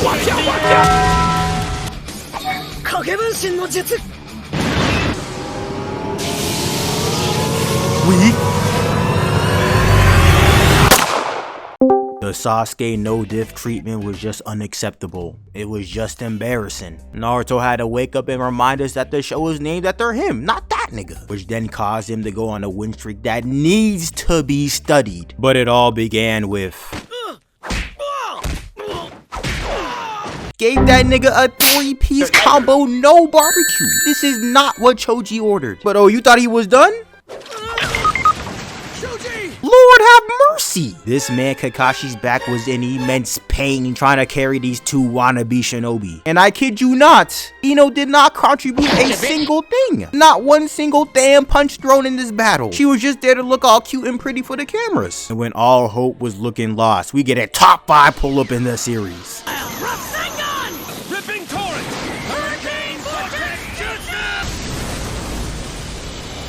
The Sasuke no-diff treatment was just unacceptable. It was just embarrassing. Naruto had to wake up and remind us that the show is named after him, not that nigga. Which then caused him to go on a win streak that needs to be studied. But it all began with... gave that nigga a 3-piece combo, no barbecue. This is not what Choji ordered. But oh, you thought he was done? Lord have mercy! This man Kakashi's back was in immense pain trying to carry these two wannabe shinobi. And I kid you not, Ino did not contribute a single thing. Not one single damn punch thrown in this battle. She was just there to look all cute and pretty for the cameras. And when all hope was looking lost, we get a top 5 pull-up in the series.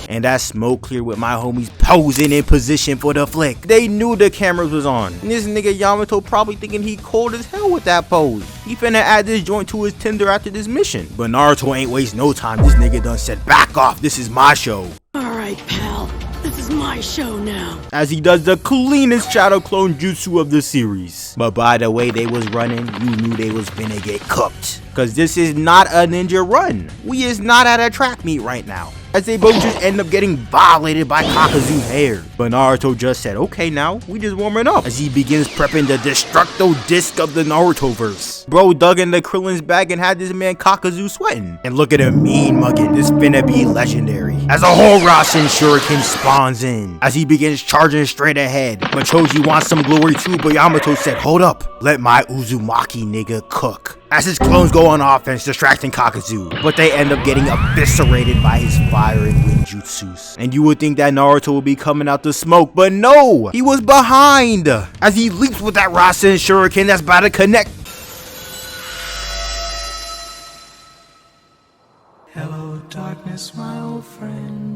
And that smoke cleared with my homies posing in position for the flick. They knew the cameras was on. And this nigga Yamato probably thinking he cold as hell with that pose. He finna add this joint to his Tinder after this mission. But Naruto ain't waste no time. This nigga done said, back off, this is my show. Alright, pal. This is my show now. As he does the cleanest shadow clone jutsu of the series. But by the way they was running, you knew they was finna get cooked. Cause this is not a ninja run. We is not at a track meet right now. As they both just end up getting violated by Kakazu's hair. But Naruto just said, okay now, we just warming up. As he begins prepping the Destructo Disc of the Narutoverse. Bro dug in the Krillin's bag and had this man Kakazu sweating. And look at him mean mugging, this finna be legendary. As a whole Rasen Shuriken spawns in. As he begins charging straight ahead. But Choji wants some glory too, but Yamato said, hold up, let my Uzumaki nigga cook. As his clones go on offense, distracting Kakazu, but they end up getting eviscerated by his fire and wind jutsus. And you would think that Naruto would be coming out the smoke, but no! He was behind! As he leaps with that Rasen Shuriken that's about to connect. Hello darkness, my old friend.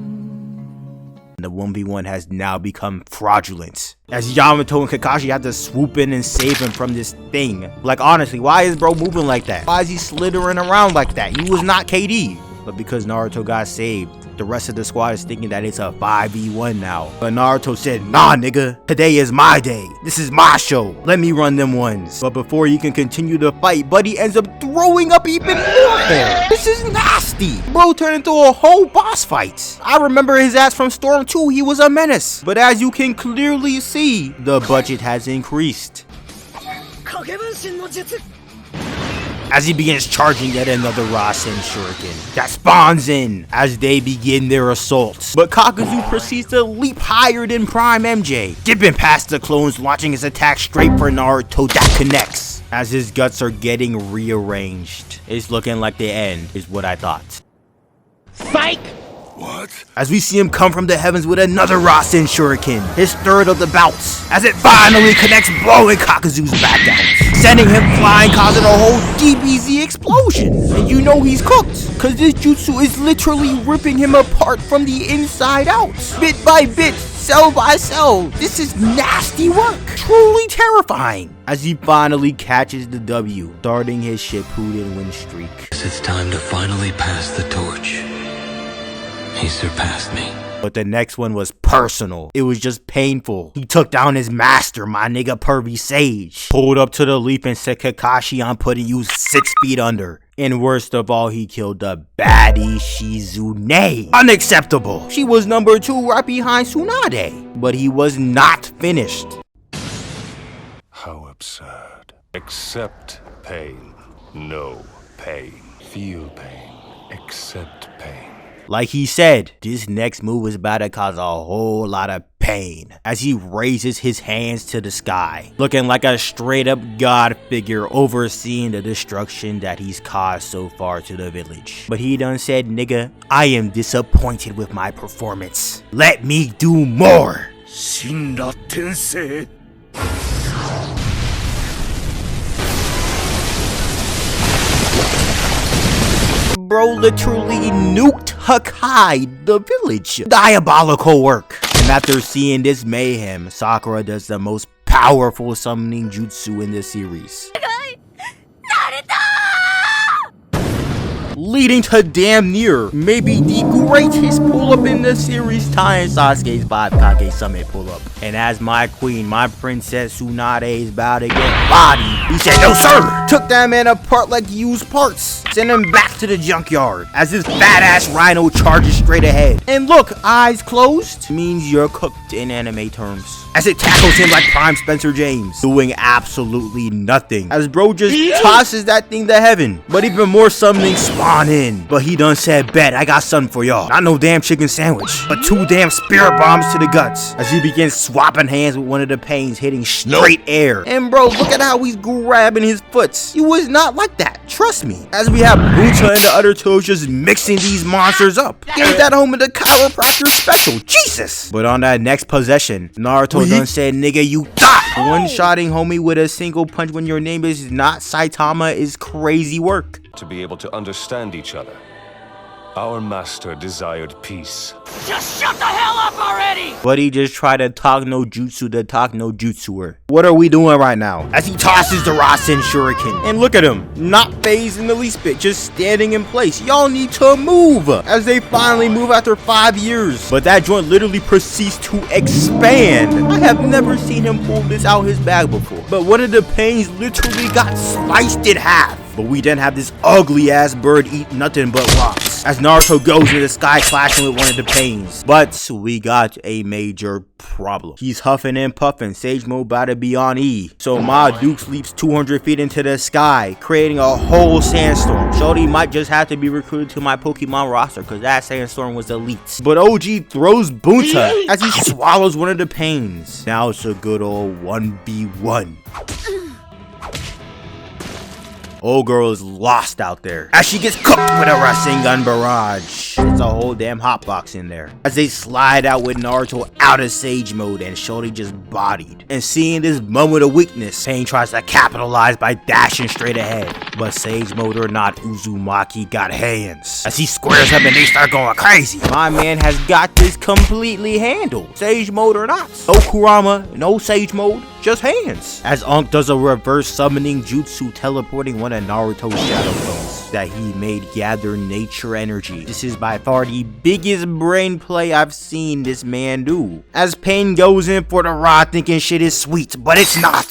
The 1v1 has now become fraudulent. As Yamato and Kakashi had to swoop in and save him from this thing. Like honestly, why is bro moving like that? Why is he slithering around like that? He was not KD. But because Naruto got saved, the rest of the squad is thinking that it's a 5v1 now. But Naruto said, nah nigga, today is my day. This is my show. Let me run them ones. But before he can continue the fight, Buddy ends up throwing up even more hair. This is nasty. Bro turned into a whole boss fight. I remember his ass from Storm 2, he was a menace. But as you can clearly see, the budget has increased. As he begins charging yet another Rasen Shuriken that spawns in as they begin their assaults. But Kakazu proceeds to leap higher than Prime MJ, dipping past the clones, launching his attack straight for Naruto that connects. As his guts are getting rearranged. It's looking like the end, is what I thought. Psych! What? As we see him come from the heavens with another Rasen Shuriken, his third of the bouts, as it finally connects, blowing Kakazu's back out, sending him flying, causing a whole DBZ explosion. And you know he's cooked, cause this jutsu is literally ripping him apart from the inside out, bit by bit, cell by cell. This is nasty work, truly terrifying. As he finally catches the W, starting his Shippuden win streak. It's time to finally pass the torch. He surpassed me. But the next one was personal. It was just painful. He took down his master, my nigga Pervy Sage. Pulled up to the leap and said, Kakashi, I'm putting you 6 feet under. And worst of all, he killed the baddie Shizune. Unacceptable. She was number 2 right behind Tsunade. But he was not finished. How absurd. Accept pain. No pain. Feel pain. Accept pain. Like he said, this next move is about to cause a whole lot of pain as he raises his hands to the sky, looking like a straight up god figure overseeing the destruction that he's caused so far to the village. But he done said, nigga, I am disappointed with my performance. Let me do more. Shinra Tensei. Bro literally nuked Hakai, the village. Diabolical work. And after seeing this mayhem, Sakura does the most powerful summoning jutsu in the series. leading to damn near maybe the greatest pull-up in the series, tying Sasuke's 5 Summit pull-up. And as my queen, my princess Tsunade is about to get bodied, he said, "No sir!" Took that man apart like used parts, sent him back to the junkyard as his fat-ass rhino charges straight ahead. And look, eyes closed means you're cooked in anime terms, as it tackles him like Prime Spencer James, doing absolutely nothing, as bro just tosses that thing to heaven. But even more summoning spawn in, but he done said, "Bet, I got something for y'all. Not no damn chicken sandwich, but 2 damn spirit bombs to the guts," as he begins swapping hands with one of the pains, hitting straight air. And bro, look at how he's grabbing his foots. He was not like that, trust me. As we have Bunta and the other toes just mixing these monsters up. Gave that homie the chiropractor special, Jesus. But on that next possession, Naruto done said, "Nigga, you thought." One-shotting homie with a single punch when your name is not Saitama is crazy work. To be able to understand each other. Our master desired peace. Just shut the hell up already! But he just tried to talk no jutsu to talk no jutsuer. What are we doing right now? As he tosses the Rasen Shuriken. And look at him, not phased in the least bit, just standing in place. Y'all need to move. As they finally move after 5 years. But that joint literally proceeds to expand. I have never seen him pull this out his bag before. But one of the pains literally got sliced in half. But we then have this ugly ass bird eat nothing but rocks, as Naruto goes into the sky clashing with one of the pains. But we got a major problem. He's huffing and puffing, Sage Mode about to be on E. So Ma Dukes leaps 200 feet into the sky, creating a whole sandstorm. Shorty might just have to be recruited to my Pokemon roster, cause that sandstorm was elite. But OG throws Bunta as he swallows one of the pains. Now it's a good old 1v1. Old girl is lost out there as she gets cooked with a Rasengan barrage. It's a whole damn hotbox in there as they slide out with Naruto out of Sage Mode and Shorty just bodied. And seeing this moment of weakness, Pain tries to capitalize by dashing straight ahead. But Sage Mode or not, Uzumaki got hands as he squares up and they start going crazy. My man has got this completely handled. Sage Mode or not. No Kurama, no Sage Mode, just hands. As Ankh does a reverse summoning jutsu, teleporting one of Naruto's shadow clones that he made gather nature energy. This is by far the biggest brain play I've seen this man do. As Pain goes in for the rod thinking shit is sweet, but it's not.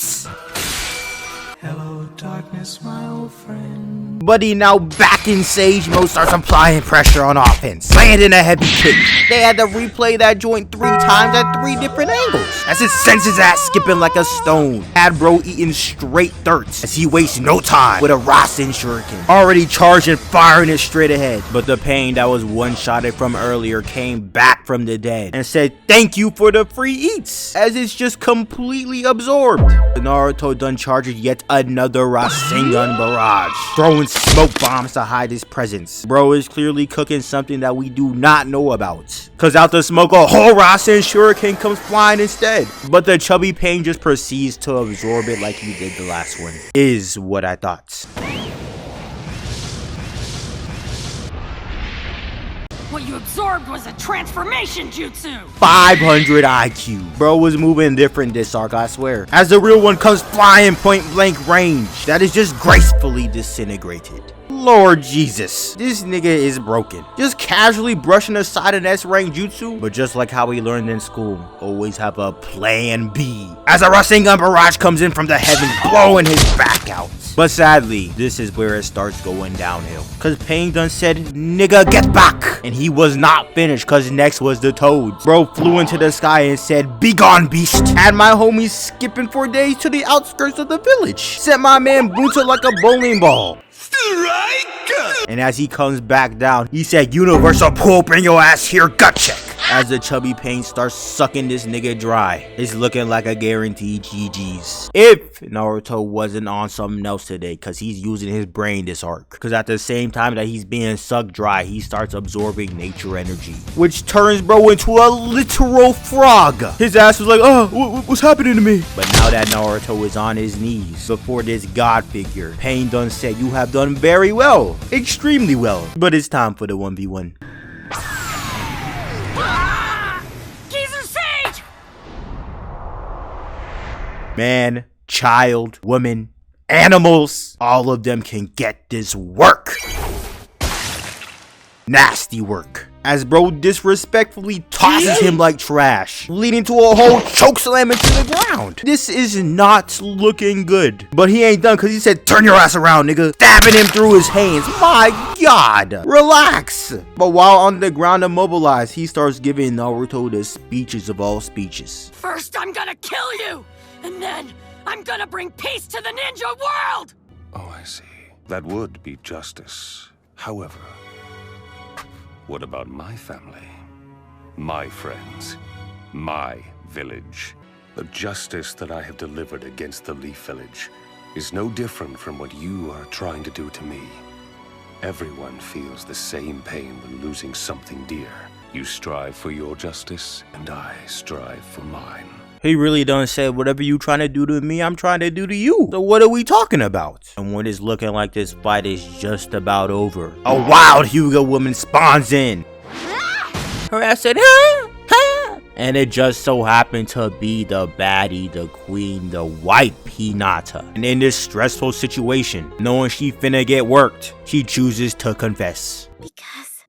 Hello, darkness, my old friend. But he now back in Sage Mode starts applying pressure on offense, landing a heavy kick. They had to replay that joint 3 times at 3 different angles, as it sends his ass skipping like a stone. Had bro eating straight dirt as he wastes no time with a Rasen Shuriken, already charged and firing it straight ahead. But the Pain that was one-shotted from earlier came back from the dead and said thank you for the free eats, as it's just completely absorbed. Naruto done charges yet another Rasengan barrage, throwing smoke bombs to hide his presence. Bro is clearly cooking something that we do not know about, cause out the smoke a whole Rasen Shuriken comes flying instead. But the chubby Pain just proceeds to absorb it like he did the last one, is what I thought. What you absorbed was a transformation jutsu! 500 IQ. Bro was moving different this arc, I swear. As the real one comes flying point blank range, that is just gracefully disintegrated. Lord Jesus, this nigga is broken. Just casually brushing aside an S-rank jutsu, but just like how we learned in school, always have a plan B. As a Rasengan barrage comes in from the heavens, blowing his back out. But sadly, this is where it starts going downhill, cause Pain done said, "Nigga, get back!" And he was not finished, cause next was the Toads. Bro flew into the sky and said, "Be gone, beast!" Had my homies skipping for days to the outskirts of the village. Sent my man Bunta like a bowling ball. And as he comes back down, he said, "Universal pull, bring your ass here, gut check." As the chubby Pain starts sucking this nigga dry, it's looking like a guaranteed GG's. If Naruto wasn't on something else today, cause he's using his brain this arc. Cause at the same time that he's being sucked dry, he starts absorbing nature energy, which turns bro into a literal frog. His ass was like, "Oh, what's happening to me?" But now that Naruto is on his knees before this god figure, Pain done said, "You have done very well, extremely well." But it's time for the 1v1. Geezer Sage! Man, child, woman, animals, all of them can get this work. Nasty work. As bro disrespectfully tosses him like trash, leading to a whole choke slam into the ground. This is not looking good. But he ain't done because he said, turn your ass around, nigga. Stabbing him through his hands. My God. Relax. But while on the ground immobilized, he starts giving Naruto the speeches of all speeches. First, I'm gonna kill you! And then, I'm gonna bring peace to the ninja world! Oh, I see. That would be justice. However, what about my family? My friends? My village? The justice that I have delivered against the Leaf Village is no different from what you are trying to do to me. Everyone feels the same pain when losing something dear. You strive for your justice, and I strive for mine. He really done said, whatever you trying to do to me, I'm trying to do to you. So what are we talking about? And when it's looking like this fight is just about over, a wild Hyuga woman spawns in. Her ass said, huh? Huh? And it just so happened to be the baddie, the queen, the white Hinata. And in this stressful situation, knowing she finna get worked, she chooses to confess. Because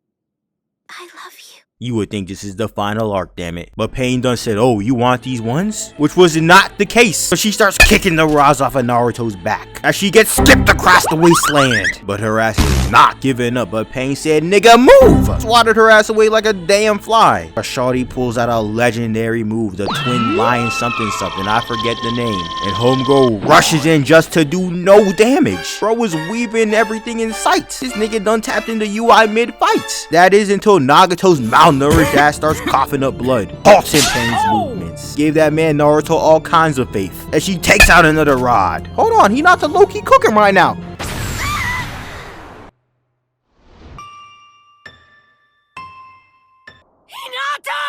I love you. You would think this is the final arc, damn it. But Pain done said, oh, you want these ones? Which was not the case. So she starts kicking the rods off of Naruto's back as she gets skipped across the wasteland. But her ass is not giving up. But Pain said, nigga, move! Swatted her ass away like a damn fly. A shawty pulls out a legendary move, the twin lion something something. I forget the name. And homegirl rushes in just to do no damage. Bro was weaving everything in sight. This nigga done tapped into UI mid-fight. That is until Nagato's malnourished ass starts coughing up blood, halting Pain's movements. Gave that man Naruto all kinds of faith as she takes out another rod. Hold on, he not the low-key cooking right now. Hinata!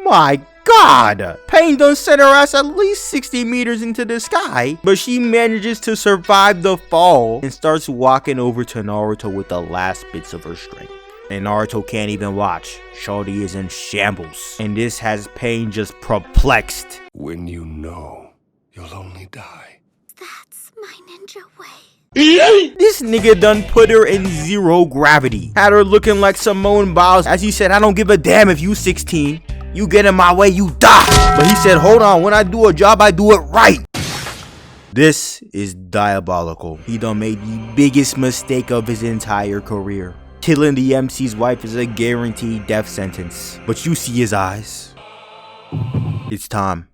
My God! Pain done sent her ass at least 60 meters into the sky, but she manages to survive the fall and starts walking over to Naruto with the last bits of her strength. And Naruto can't even watch. Shorty is in shambles. And this has Pain just perplexed. When you know, you'll only die. That's my ninja way. This nigga done put her in zero gravity. Had her looking like Simone Biles as he said, I don't give a damn if you 16. You get in my way, you die. But he said, hold on, when I do a job, I do it right. This is diabolical. He done made the biggest mistake of his entire career. Killing the MC's wife is a guaranteed death sentence. But you see his eyes. It's time.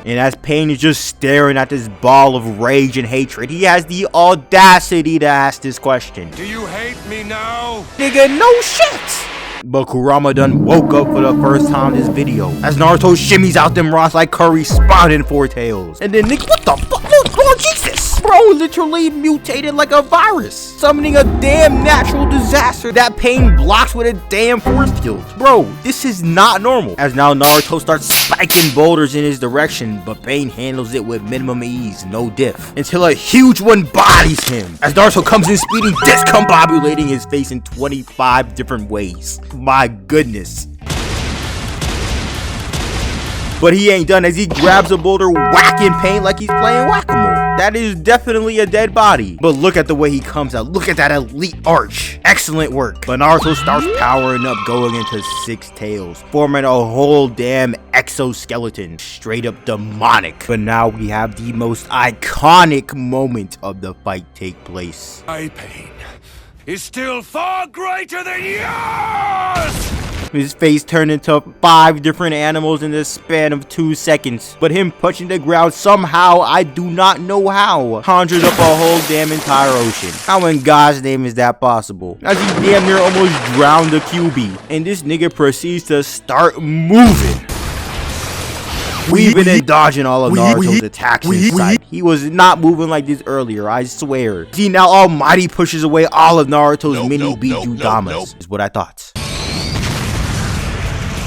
And as Pain is just staring at this ball of rage and hatred, he has the audacity to ask this question. Do you hate me now? Nigga, no shit! But Kurama done woke up for the first time in this video as Naruto shimmies out them rods like Curry spawning four tails. And then nigga, what the fuck? Oh Jesus! Bro literally mutated like a virus, summoning a damn natural disaster that Pain blocks with a damn force field. Bro, this is not normal. As now Naruto starts spiking boulders in his direction, but Pain handles it with minimum ease, no diff, until a huge one bodies him. As Naruto comes in speeding, discombobulating his face in 25 different ways. My goodness. But he ain't done as he grabs a boulder, whacking Pain like he's playing whack-a-mole. That is definitely a dead body. But look at the way he comes out. Look at that elite arch. Excellent work. But Naruto starts powering up, going into 6 tails, forming a whole damn exoskeleton. Straight up demonic. But now we have the most iconic moment of the fight take place. My pain is still far greater than yours! His face turned into 5 different animals in the span of 2 seconds. But him punching the ground somehow, I do not know how, conjures up a whole damn entire ocean. How in God's name is that possible? As he damn near almost drowned the QB. And this nigga proceeds to start moving. Weaving and dodging all of Naruto's attacks inside. He was not moving like this earlier, I swear. See, now Almighty pushes away all of Naruto's mini Biju Damas. Is what I thought.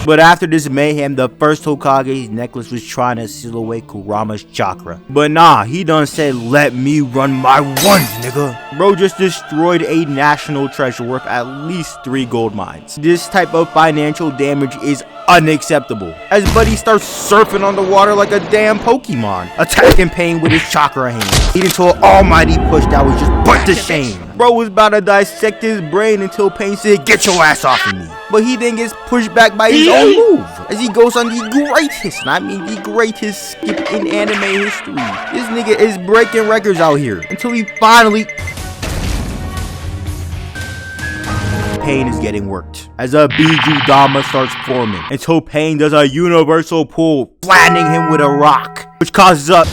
But after this mayhem, the first Hokage's necklace was trying to seal away Kurama's chakra. But nah, he done said, let me run my ones, nigga. Bro just destroyed a national treasure worth at least 3 gold mines. This type of financial damage is unacceptable, as Buddy starts surfing on the water like a damn Pokemon, attacking Pain with his chakra hand, leading to an almighty push that was just put to shame. Bro was about to dissect his brain until Pain said, get your ass off of me. But he then gets pushed back by his own move, as he goes on the greatest, and I mean the greatest skip in anime history. This nigga is breaking records out here, until he finally... Pain is getting worked, as a Biju Dama starts forming, until Pain does a universal pull, flattening him with a rock, which causes a...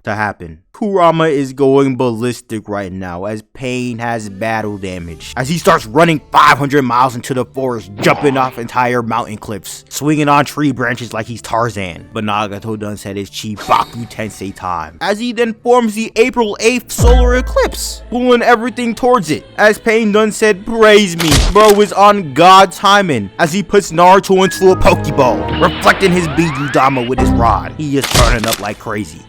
to happen. Kurama is going ballistic right now, as Pain has battle damage, as he starts running 500 miles into the forest, jumping off entire mountain cliffs, swinging on tree branches like he's Tarzan. But Nagato done said his Chibaku Tensei time, as he then forms the April 8th solar eclipse, pulling everything towards it, as Pain done said, praise me. Bro is on God timing, as he puts Naruto into a Pokeball, reflecting his Biju Dama with his rod. He is turning up like crazy.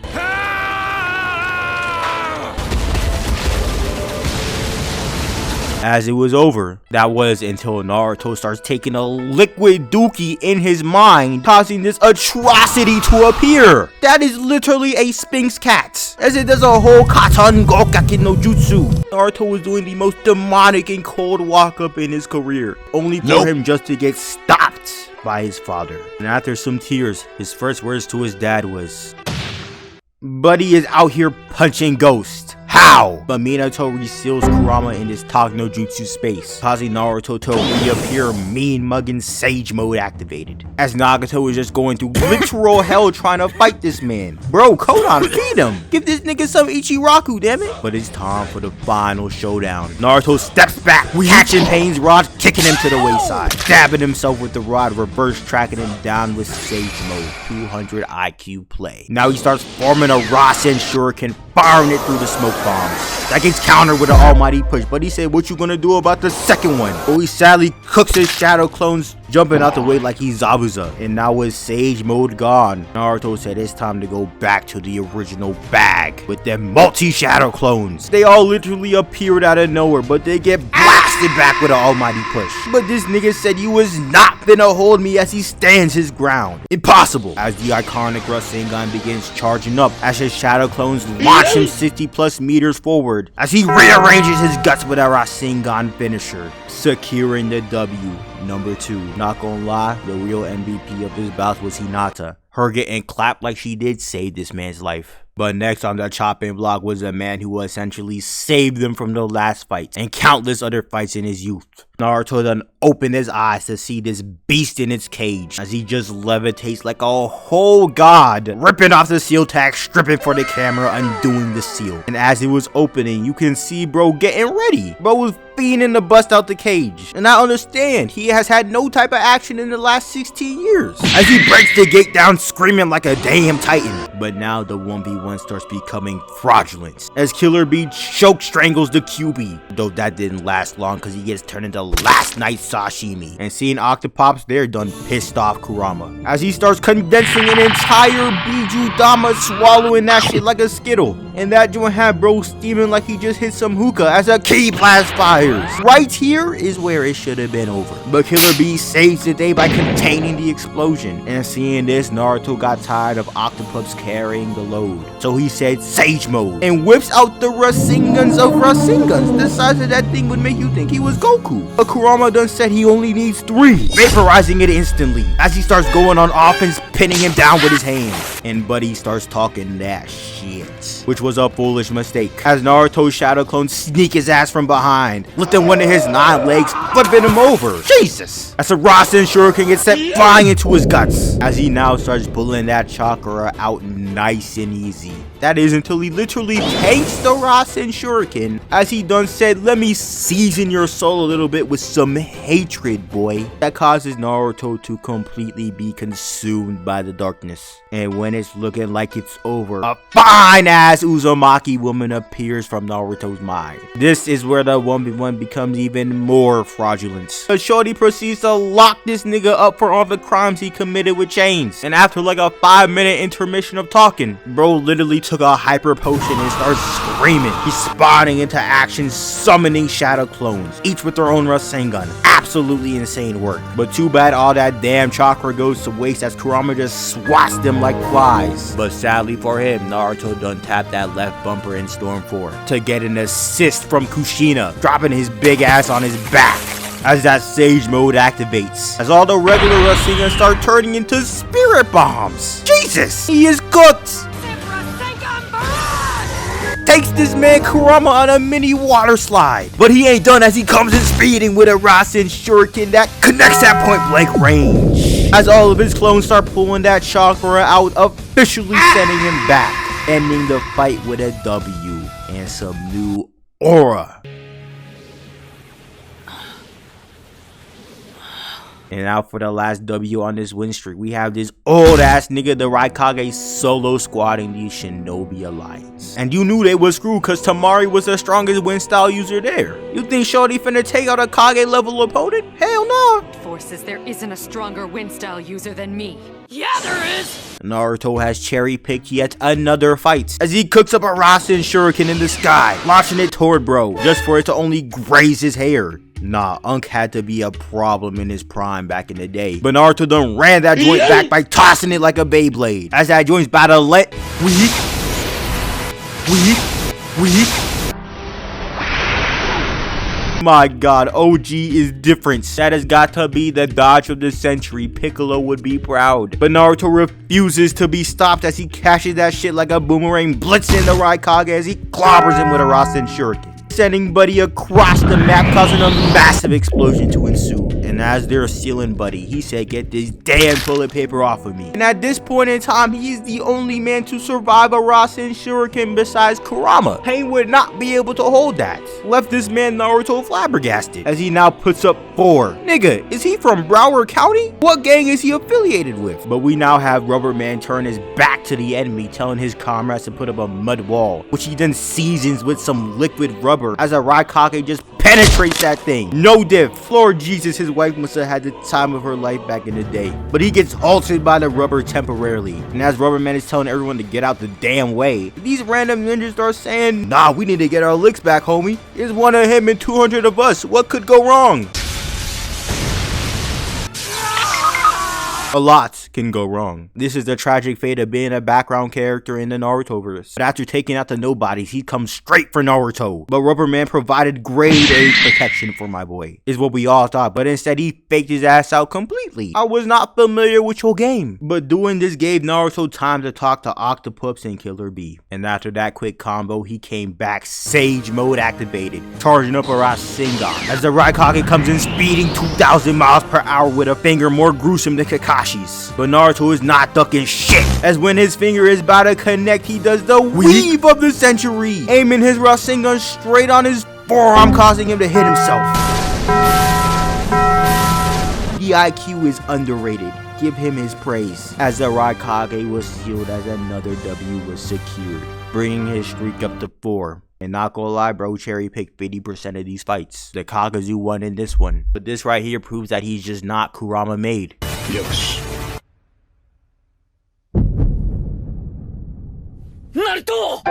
As it was over, that was until Naruto starts taking a liquid dookie in his mind, causing this atrocity to appear. That is literally a Sphinx cat, as it does a whole Katan Gokaki no Jutsu. Naruto was doing the most demonic and cold walk-up in his career, only for him just to get stopped by his father. And after some tears, his first words to his dad was, Buddy is out here punching ghosts. How? But Minato reseals Kurama in this Talk no Jutsu space, causing Naruto to reappear, mean mugging Sage mode activated, as Nagato is just going through literal hell trying to fight this man. Bro, Konan, feed him. Give this nigga some Ichiraku, damn it. But it's time for the final showdown. Naruto steps back, catching Pain's rod, kicking him to the wayside, stabbing himself with the rod, reverse tracking him down with Sage mode, 200 IQ play. Now he starts forming a Rasen Shuriken, firing it through the smoke bombs. That gets countered with an almighty push, but he said, what you gonna do about the second one? But he sadly cooks his shadow clones, jumping out the way like he's Zabuza. And now with Sage mode gone, Naruto said it's time to go back to the original bag with them multi-shadow clones. They all literally appeared out of nowhere, but they get blasted back with an almighty push. But this nigga said you was not finna hold me, as he stands his ground. Impossible, as the iconic Rasengan begins charging up, as his shadow clones launch him 60 plus meters forward, as he rearranges his guts with a Rasengan finisher, securing the W. Number 2. Not gonna lie, the real MVP of this bout was Hinata. Her getting clapped like she did saved this man's life. But next on the chopping block was a man who essentially saved them from the last fight and countless other fights in his youth. Naruto then opened his eyes to see this beast in its cage, as he just levitates like a whole god, ripping off the seal tag, stripping for the camera, undoing the seal. And as it was opening, you can see bro getting ready. Bro was fiending to bust out the cage. And I understand, he has had no type of action in the last 16 years, as he breaks the gate down screaming like a damn titan. But now the 1v1 starts becoming fraudulent, as Killer Bee choke strangles the QB, though that didn't last long because he gets turned into last night's sashimi. And seeing Octopops there done pissed off Kurama, as he starts condensing an entire Biju Dama, swallowing that shit like a Skittle. And that joint had bro steaming like he just hit some hookah as a key blast fires. Right here is where it should have been over. But Killer Bee saves the day by containing the explosion. And seeing this, Naruto got tired of Octopops carrying the load, so he said Sage mode and whips out the Rasengans of Rasengans. The size of that thing would make you think he was Goku. But Kurama done said he only needs 3, vaporizing it instantly, as he starts going on offense, pinning him down with his hands. And Buddy starts talking that shit, which was a foolish mistake, as Naruto's shadow clones sneak his ass from behind, lifting one of his 9 legs, flipping him over. Jesus! As a Rasen Shuriken gets set flying into his guts, as he now starts pulling that chakra out nice and easy. That is until he literally takes the Rasen Shuriken. As he done said, let me season your soul a little bit with some hatred, boy. That causes Naruto to completely be consumed by the darkness. And when it's looking like it's over, a fine-ass Uzumaki woman appears from Naruto's mind. This is where the 1v1 becomes even more fraudulent. The shorty proceeds to lock this nigga up for all the crimes he committed with chains. And after like a 5-minute intermission of talking, bro literally took a hyper potion and started screaming. He's spawning into action, summoning shadow clones, each with their own Rasengan. Absolutely insane work. But too bad all that damn chakra goes to waste as Kurama just swats them like flies. But sadly for him, Naruto done tapped that left bumper in Storm 4 to get an assist from Kushina, dropping his big ass on his back as that Sage mode activates. As all the regular Rasengan start turning into spirit bombs. Jesus, he is cooked. Takes this man Kurama on a mini water slide. But he ain't done as he comes in speeding with a Rasen Shuriken that connects at point blank range. As all of his clones start pulling that chakra out, officially sending him back, ending the fight with a W and some new aura. And now for the last W on this win streak, we have this old ass nigga, the Raikage, solo squatting the Shinobi Alliance. And you knew they was screwed cause Tamari was the strongest win style user there. You think Shorty finna take out a Kage level opponent? Hell no. Forces there isn't a stronger win style user than me. Yeah, there is! Naruto has cherry picked yet another fight as he cooks up a Rasen Shuriken in the sky, launching it toward bro, just for it to only graze his hair. Nah, Unk had to be a problem in his prime back in the day. But Naruto done ran that joint back by tossing it like a Beyblade. As that joint's about to let weak. My god, OG is different. That has got to be the dodge of the century. Piccolo would be proud. But Naruto refuses to be stopped as he catches that shit like a boomerang, blitzing the Raikage as he clobbers him with a Rasen Shuriken, sending Buddy across the map, causing a massive explosion to ensue. And as they're sealing Buddy, he said, get this damn toilet paper off of me. And at this point in time, he is the only man to survive a Rasen Shuriken besides Kurama. Pain would not be able to hold that. Left this man Naruto flabbergasted as he now puts up 4. Nigga, is he from Broward County? What gang is he affiliated with? But we now have Rubber Man turn his back to the enemy, telling his comrades to put up a mud wall, which he then seasons with some liquid rubber as a Raikage just penetrates that thing. No diff. Lord Jesus, his wife must have had the time of her life back in the day. But he gets halted by the rubber temporarily. And as Rubber Man is telling everyone to get out the damn way, these random ninjas start saying, nah, we need to get our licks back, homie. There's one of him and 200 of us. What could go wrong? A lot can go wrong. This is the tragic fate of being a background character in the Narutoverse. But after taking out the nobodies, he comes straight for Naruto. But Rubber Man provided grade A protection for my boy, is what we all thought. But instead, he faked his ass out completely. I was not familiar with your game. But doing this gave Naruto time to talk to Octopups and Killer Bee. And after that quick combo, he came back Sage mode activated, charging up a Rasengan as the Raikage comes in speeding 2,000 miles per hour with a finger more gruesome than Kakashi. But Naruto is not ducking shit, as when his finger is about to connect, he does the weave of the century, aiming his Rasengan straight on his forearm, causing him to hit himself. The IQ is underrated. Give him his praise, as the Raikage was sealed as another W was secured, bringing his streak up to 4. And not gonna lie, bro, cherry picked 50% of these fights. The Kakazu won in this one. But this right here proves that he's just not Kurama made. Yes. Naruto!